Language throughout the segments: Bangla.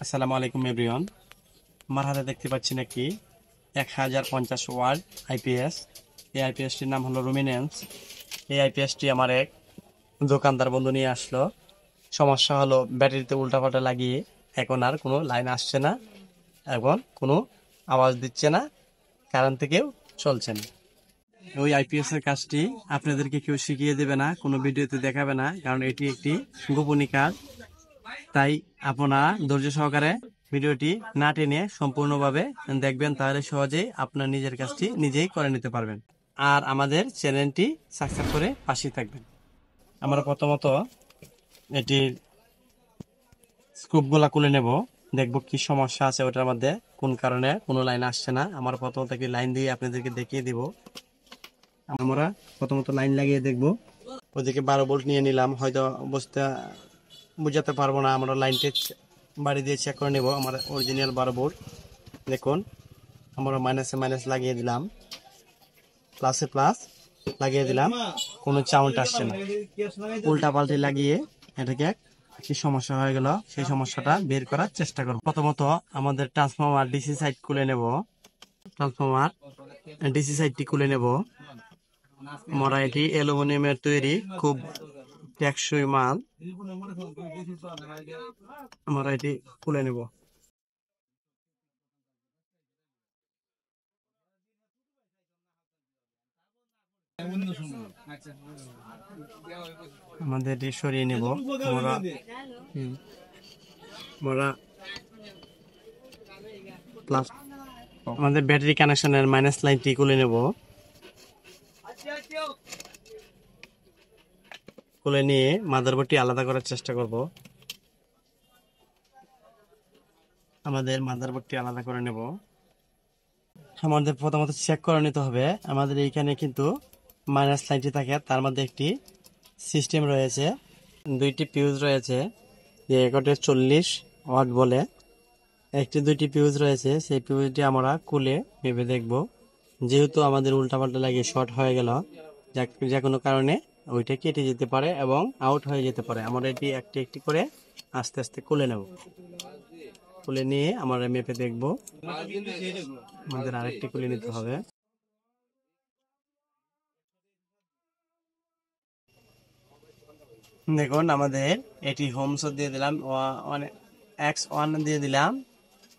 আসসালামু আলাইকুম এভরিওয়ান। আমার হাতে দেখতে পাচ্ছেন একটি 1050 ওয়াট আইপিএস। এই আইপিএসটির নাম হলো লুমিনেন্স। এই আইপিএসটি আমার এক দোকানদার বন্ধু নিয়ে আসলো। সমস্যা হলো ব্যাটারিতে উল্টাপাল্টা লাগিয়ে এখন আর কোনো লাইন আসছে না, এখন কোনো আওয়াজ দিচ্ছে না, কারেন্ট থেকেও চলছে না। ওই আইপিএস এর কাজটি আপনাদেরকে কেউ শিখিয়ে দেবে না, কোনো ভিডিওতে দেখাবে না, কারণ এটি একটি গোপনীয় কাজ। তাই আপনারা ধৈর্য সহকারে ভিডিওটি না টেনে সম্পূর্ণভাবে দেখবেন, তাহলে সহজেই আপনার নিজের কাজটি নিজেই করে নিতে পারবেন। আর আমাদের চ্যানেলটি সাবস্ক্রাইব করে পাশেই থাকবেন। আমরা প্রথমত এটির স্ক্রুপগুলা খুলে নেব, দেখব কি সমস্যা আছে ওটার মধ্যে, কোন কারণে কোনো লাইন আসছে না। আমরা প্রথমত একটি লাইন দিয়ে আপনাদেরকে দেখিয়ে দিব। আমরা প্রথমত লাইন লাগিয়ে দেখব। ওদিকে 12 ভোল্ট নিয়ে নিলাম, হয়তো বুঝাতে পারবো না। আমরা লাইনটি বাড়ি দিয়ে চেক করে নেব। আমার অরিজিনাল 12 ভোল্ট। দেখুন, আমরা মাইনাসে মাইনাস লাগিয়ে দিলাম, প্লাসে প্লাস লাগিয়ে দিলাম, কোনো সাউন্ড আসছে না। উল্টা পাল্টে লাগিয়ে এটাকে কি সমস্যা হয়ে গেল সেই সমস্যাটা বের করার চেষ্টা করব। প্রথমত আমাদের ট্রান্সফরমার ডিসি সাইড খুলে নেব। ট্রান্সফরমার ডিসি সাইডটি খুলে নেব। আমরা এটি অ্যালুমিনিয়ামের তৈরি, খুব টেকসই মাল। আমরা এটি খুলে নেব। আমাদের এটি সরিয়ে নেব। আমরা প্লাস আমাদের ব্যাটারি কানেকশনের মাইনাস লাইনটি খুলে নেব। খুলে নিয়ে মাদারবোর্ডটি আলাদা করার চেষ্টা করব। আমাদের মাদারবোর্ডটি আলাদা করে নেব। আমাদের প্রথমত চেক করে নিতে হবে, আমাদের এইখানে কিন্তু মাইনাস লাইনটি থাকে, তার মধ্যে একটি সিস্টেম রয়েছে, দুইটি ফিউজ রয়েছে, যে একটা 40 ওয়াট বলে, একটি দুইটি ফিউজ রয়েছে। সেই ফিউজটি আমরা খুলে ভেবে দেখব। যেহেতু আমাদের উল্টাপাল্টা লাগিয়ে শর্ট হয়ে গেল, যে কোনো কারণে ওইটা কেটে যেতে পারে এবং আউট হয়ে যেতে পারে। আমরা এটি একটি একটি করে আস্তে আস্তে খুলে নেব। খুলে নিয়ে আমরা মেপে দেখব। আমাদের আরেকটি খুলে নিতে হবে। দেখুন, আমাদের এটি হোমস দিয়ে দিলাম, X1 দিয়ে দিলাম,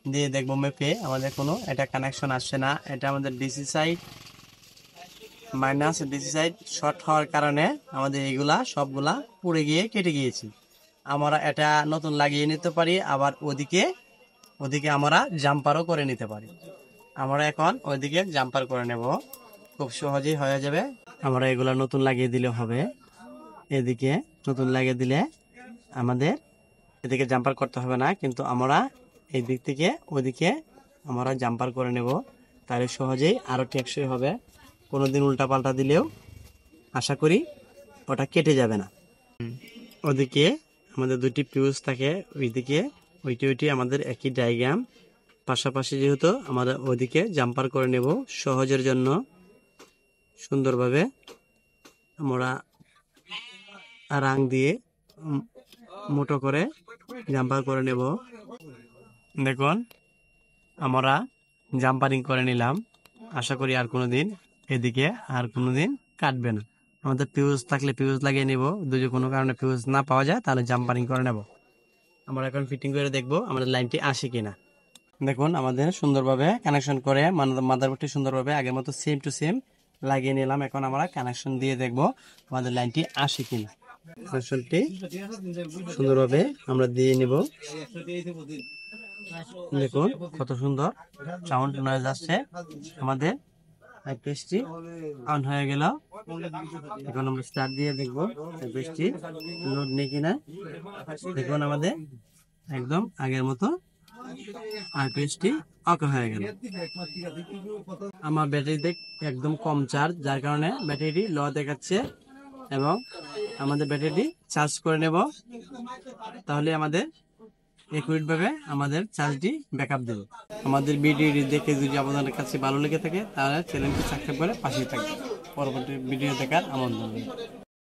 দিয়ে দেখবো মেপে আমাদের কোনো এটা কানেকশন আসছে না। এটা আমাদের DC side minus, DC side short হওয়ার কারণে আমাদের এইগুলা সবগুলা পুড়ে গিয়ে কেটে গিয়েছে। আমরা এটা নতুন লাগিয়ে নিতে পারি, আবার ওদিকে আমরা জাম্পারও করে নিতে পারি। আমরা এখন ওইদিকে জাম্পার করে নেব, খুব সহজেই হয়ে যাবে। আমরা এগুলা নতুন লাগিয়ে দিলে হবে। এদিকে নতুন লাগিয়ে দিলে আমাদের এদিকে জাম্পার করতে হবে না, কিন্তু আমরা এই দিক থেকে ওইদিকে আমরা জাম্পার করে নেব, তাহলে সহজেই আরো টেকসই হবে। কোনোদিন উল্টা পাল্টা দিলেও আশা করি ওটা কেটে যাবে না। ওদিকে আমাদের দুটি ফিউজ থাকে, ওইদিকে ওইটি আমাদের একই ডায়াগ্রাম, পাশাপাশি যেহেতু আমাদের ওইদিকে জাম্পার করে নেব সহজের জন্য। সুন্দরভাবে আমরা রাং দিয়ে মোটো করে জাম্পার করে নেব। দেখুন, আমরা জাম্পারিং করে নিলাম। আশা করি আর কোনোদিন এদিকে আর কোনোদিন কাটবে না। আমাদের ফিউজ থাকলে ফিউজ লাগিয়ে নেব, যদি কোনো কারণে ফিউজ না পাওয়া যায় তাহলে জাম্পারিং করে নেব। আমরা এখন ফিটিং করে দেখব আমাদের লাইনটি আসে কিনা। দেখুন, আমাদের সুন্দরভাবে কানেকশন করে মাদারবোর্ডটি সুন্দরভাবে আগের মতো সেম টু সেম লাগিয়ে নিলাম। এখন আমরা কানেকশন দিয়ে দেখব আমাদের লাইনটি আসে কিনা। কানেকশনটি সুন্দরভাবে আমরা দিয়ে নেব। দেখুন কত সুন্দর সাউন্ড নয়েজ আসছে। আমাদের আইপিএসটি অন হয়ে গেল। এখন আমরা স্টার্ট দিয়ে দেখবো আইপিএসটি লোড নেই কিনা। দেখুন, আমাদের একদম আগের মতো আইপিএসটি ওকে হয়ে গেল। আমার ব্যাটারিতে একদম কম চার্জ, যার কারণে ব্যাটারিটি লো দেখাচ্ছে, এবং আমাদের ব্যাটারিটি চার্জ করে নেব, তাহলে আমাদের একুরেট ভাবে আমাদের চার্জটি ব্যাকআপ দেবে। আমাদের ভিডিওটি দেখে যদি আপনাদের কাছে ভালো লেগে থাকে তাহলে চ্যানেলটি সাবস্ক্রাইব করে পাশেই থাকবে। পরবর্তী ভিডিও দেখার আমন্ত্রণ।